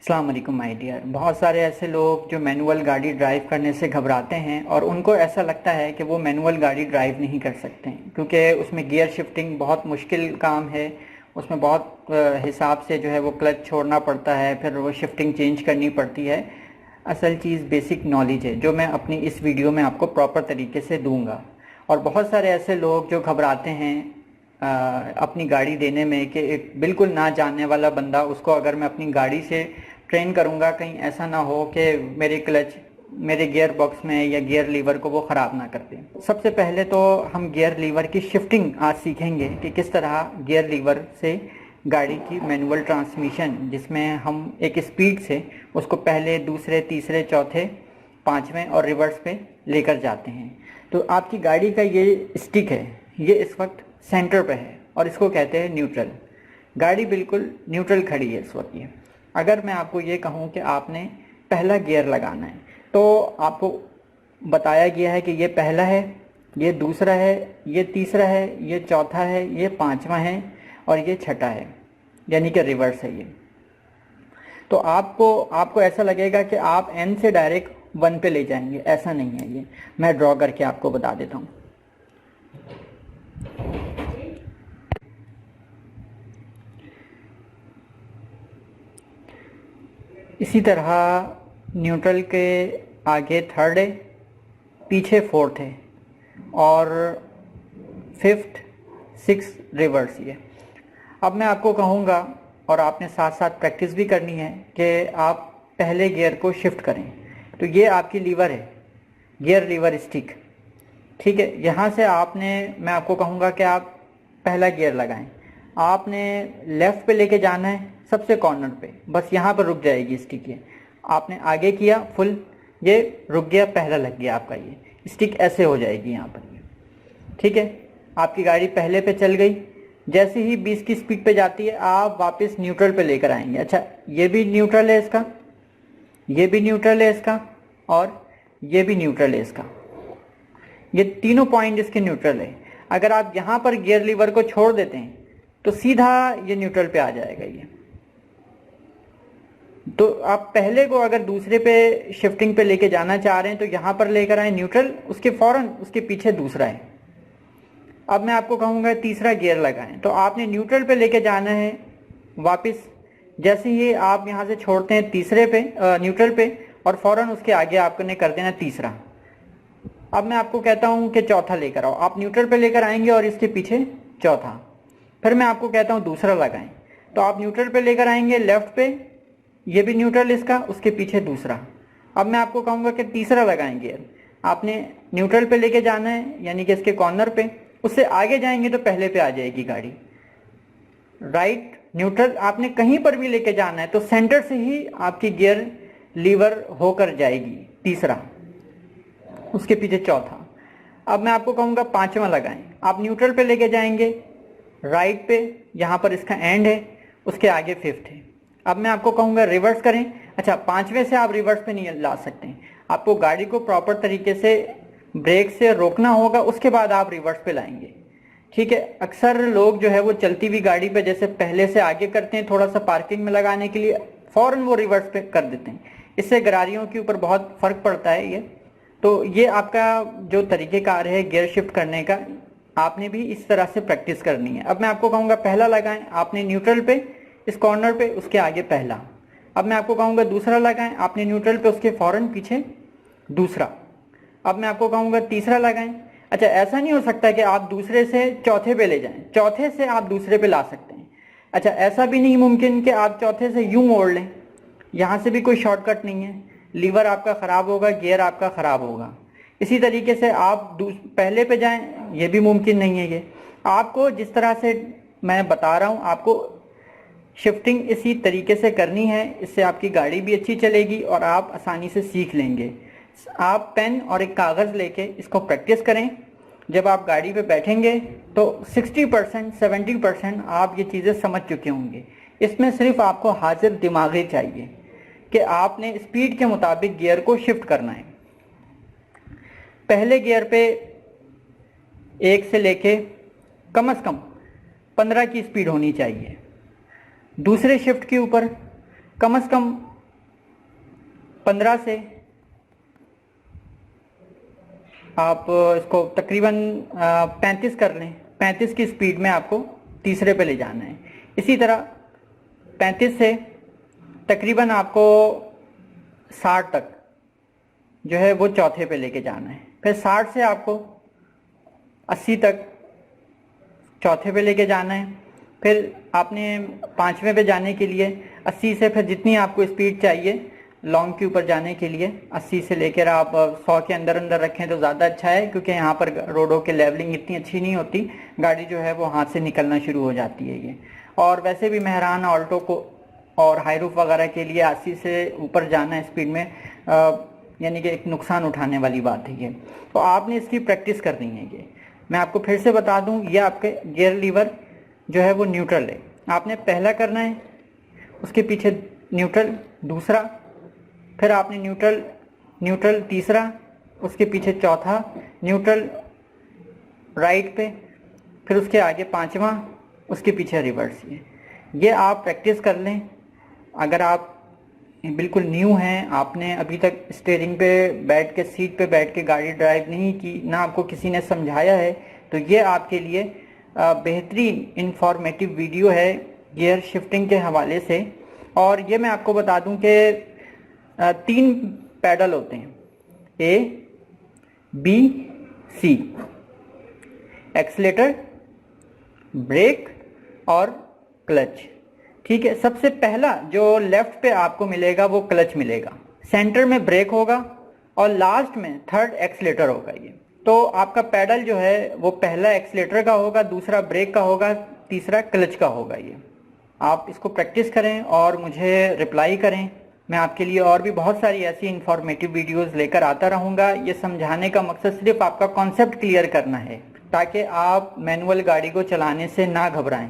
अस्सलाम वालेकुम my dear. बहुत सारे ऐसे लोग जो मैनुअल गाड़ी ड्राइव करने से घबराते हैं और उनको ऐसा लगता है कि वो मैनुअल गाड़ी ड्राइव नहीं कर सकते हैं क्योंकि उसमें गियर शिफ्टिंग बहुत मुश्किल काम है। उसमें बहुत हिसाब से जो है वो क्लच छोड़ना पड़ता है, फिर वो शिफ्टिंग चेंज करनी पड़ती है। असल चीज़ बेसिक नॉलेज है जो मैं अपनी इस वीडियो में आपको प्रॉपर तरीके से दूंगा। और बहुत सारे ऐसे लोग जो घबराते हैं अपनी गाड़ी देने में कि एक बिल्कुल ना जानने वाला बंदा, उसको अगर मैं अपनी गाड़ी से ट्रेन करूंगा, कहीं ऐसा ना हो कि मेरे क्लच मेरे गियर बॉक्स में या गियर लीवर को वो ख़राब ना कर दे। सबसे पहले तो हम गियर लीवर की शिफ्टिंग आज सीखेंगे कि किस तरह गियर लीवर से गाड़ी की मैनुअल ट्रांसमिशन, जिसमें हम एक स्पीड से उसको पहले, दूसरे, तीसरे, चौथे, पाँचवें और रिवर्स पे लेकर जाते हैं। तो आपकी गाड़ी का ये स्टिक है, ये इस वक्त सेंटर पे है और इसको कहते हैं न्यूट्रल। गाड़ी बिल्कुल न्यूट्रल खड़ी है इस वक्त। ये अगर मैं आपको ये कहूँ कि आपने पहला गियर लगाना है तो आपको बताया गया है कि ये पहला है, ये दूसरा है, ये तीसरा है, ये चौथा है, ये पांचवा है और ये छठा है, यानी कि रिवर्स है ये। तो आपको ऐसा लगेगा कि आप एन से डायरेक्ट वन पे ले जाएंगे, ऐसा नहीं है। ये मैं ड्रॉ करके आपको बता देता हूँ। इसी तरह न्यूट्रल के आगे थर्ड है, पीछे फोर्थ है और फिफ्थ, सिक्स रिवर्स ये। अब मैं आपको कहूँगा और आपने साथ साथ प्रैक्टिस भी करनी है कि आप पहले गियर को शिफ्ट करें। तो ये आपकी लीवर है, गियर लीवर स्टिक, ठीक है। यहाँ से मैं आपको कहूँगा कि आप पहला गियर लगाएं। आपने लेफ़्ट पे लेके जाना है, सबसे कॉर्नर पे, बस यहाँ पर रुक जाएगी स्टिक। ये आपने आगे किया फुल, ये रुक गया, पहला लग गया आपका, ये स्टिक ऐसे हो जाएगी यहाँ पर ये, ठीक है। आपकी गाड़ी पहले पे चल गई, जैसे ही 20 की स्पीड पे जाती है आप वापस न्यूट्रल पे लेकर आएंगे। अच्छा, ये भी न्यूट्रल है इसका, ये भी न्यूट्रल है इसका और ये भी न्यूट्रल है इसका। ये तीनों पॉइंट इसके न्यूट्रल है। अगर आप यहाँ पर गियर लीवर को छोड़ देते हैं तो सीधा ये न्यूट्रल पे आ जाएगा ये। तो आप पहले को अगर दूसरे पे शिफ्टिंग पे लेके जाना चाह रहे हैं तो यहाँ पर लेकर आए न्यूट्रल, उसके फौरन उसके पीछे दूसरा है। अब मैं आपको कहूँगा तीसरा गियर लगाएं, तो आपने न्यूट्रल पे लेके जाना है वापस। जैसे ही आप यहाँ से छोड़ते हैं तीसरे पे, न्यूट्रल पे, और फौरन उसके आगे आपने कर देना तीसरा। अब मैं आपको कहता हूँ कि चौथा लेकर आओ, आप न्यूट्रल पे लेकर आएंगे और इसके पीछे चौथा। फिर मैं आपको कहता हूँ दूसरा लगाएं, तो आप न्यूट्रल पे लेकर आएंगे लेफ्ट पे, ये भी न्यूट्रल इसका, उसके पीछे दूसरा। अब मैं आपको कहूँगा कि तीसरा लगाएंगे, आपने न्यूट्रल पे लेके जाना है, यानी कि इसके कॉर्नर पे, उससे आगे जाएंगे तो पहले पे आ जाएगी गाड़ी। राइट न्यूट्रल आपने कहीं पर भी लेके जाना है तो सेंटर से ही आपकी गियर लीवर होकर जाएगी तीसरा, उसके पीछे चौथा। अब मैं आपको कहूँगा पांचवा लगाएं, आप न्यूट्रल पे लेके जाएंगे राइट पे, यहाँ पर इसका एंड है, उसके आगे फिफ्थ है। अब मैं आपको कहूँगा रिवर्स करें। अच्छा, पांचवे से आप रिवर्स पे नहीं ला सकते, आपको गाड़ी को प्रॉपर तरीके से ब्रेक से रोकना होगा, उसके बाद आप रिवर्स पे लाएंगे, ठीक है। अक्सर लोग जो है वो चलती हुई गाड़ी पे जैसे पहले से आगे करते हैं, थोड़ा सा पार्किंग में लगाने के लिए, फौरन वो रिवर्स पे कर देते हैं। इससे गरारियों के ऊपर बहुत फर्क पड़ता है ये। तो ये आपका जो तरीक़ेकार है गियर शिफ्ट करने का, आपने भी इस तरह से प्रैक्टिस करनी है। अब मैं आपको कहूँगा पहला लगाएं, आपने न्यूट्रल पे इस कॉर्नर पे, उसके आगे पहला। अब मैं आपको कहूँगा दूसरा लगाएं, आपने न्यूट्रल पे उसके फौरन पीछे दूसरा। अब मैं आपको कहूँगा तीसरा लगाएं। अच्छा, ऐसा नहीं हो सकता कि आप दूसरे से चौथे पे ले जाएं, चौथे से आप दूसरे पे ला सकते हैं। अच्छा, ऐसा भी नहीं मुमकिन कि आप चौथे से यूं मोड़ लें, यहाँ से भी कोई शॉर्टकट नहीं है, लीवर आपका ख़राब होगा, गियर आपका ख़राब होगा। इसी तरीके से आप पहले पे जाएं, ये भी मुमकिन नहीं है। ये आपको जिस तरह से मैं बता रहा हूँ, आपको शिफ्टिंग इसी तरीके से करनी है, इससे आपकी गाड़ी भी अच्छी चलेगी और आप आसानी से सीख लेंगे। आप पेन और एक कागज़ लेके इसको प्रैक्टिस करें। जब आप गाड़ी पे बैठेंगे तो 60% 70% आप ये चीज़ें समझ चुके होंगे। इसमें सिर्फ आपको हाजिर दिमागी चाहिए कि आपने स्पीड के मुताबिक गियर को शिफ्ट करना है। पहले गियर पे 1 से लेके कम से कम 15 की स्पीड होनी चाहिए। दूसरे शिफ्ट के ऊपर कम से कम 15 से आप इसको तकरीबन 35 कर लें। 35 की स्पीड में आपको तीसरे पे ले जाना है। इसी तरह 35 से तकरीबन आपको 60 तक जो है वो चौथे पे लेके जाना है। फिर 60 से आपको 80 तक चौथे पे लेके जाना है। फिर आपने 5वें पे जाने के लिए 80 से फिर जितनी आपको स्पीड चाहिए लॉन्ग के ऊपर जाने के लिए 80 से लेकर आप 100 के अंदर अंदर रखें तो ज़्यादा अच्छा है, क्योंकि यहाँ पर रोडों के लेवलिंग इतनी अच्छी नहीं होती, गाड़ी जो है वो हाथ से निकलना शुरू हो जाती है ये। और वैसे भी मेहरान ऑल्टो को और हाईरूफ वगैरह के लिए 80 से ऊपर जाना है स्पीड में, यानी कि एक नुकसान उठाने वाली बात है ये। तो आपने इसकी प्रैक्टिस करनी है ये। मैं आपको फिर से बता दूं, ये आपके गियर लीवर जो है वो न्यूट्रल है। आपने पहला करना है, उसके पीछे न्यूट्रल दूसरा, फिर आपने न्यूट्रल तीसरा, उसके पीछे चौथा न्यूट्रल राइट पे, फिर उसके आगे 5वां, उसके पीछे रिवर्स। ये आप प्रैक्टिस कर लें। अगर आप बिल्कुल न्यू हैं, आपने अभी तक स्टीयरिंग पे बैठ के, सीट पे बैठ के गाड़ी ड्राइव नहीं की, ना आपको किसी ने समझाया है, तो ये आपके लिए बेहतरीन इंफॉर्मेटिव वीडियो है गियर शिफ्टिंग के हवाले से। और ये मैं आपको बता दूं कि 3 पैडल होते हैं, A, B, C, accelerator, brake और क्लच। ठीक है, सबसे पहला जो लेफ्ट पे आपको मिलेगा वो क्लच मिलेगा, सेंटर में ब्रेक होगा और लास्ट में थर्ड एक्सीलेटर होगा ये। तो आपका पैडल जो है वो पहला एक्सीलेटर का होगा, दूसरा ब्रेक का होगा, तीसरा क्लच का होगा ये। आप इसको प्रैक्टिस करें और मुझे रिप्लाई करें। मैं आपके लिए और भी बहुत सारी ऐसी इंफॉर्मेटिव वीडियोस लेकर आता रहूँगा। ये समझाने का मकसद सिर्फ आपका कॉन्सेप्ट क्लियर करना है, ताकि आप मैनुअल गाड़ी को चलाने से ना घबराएं।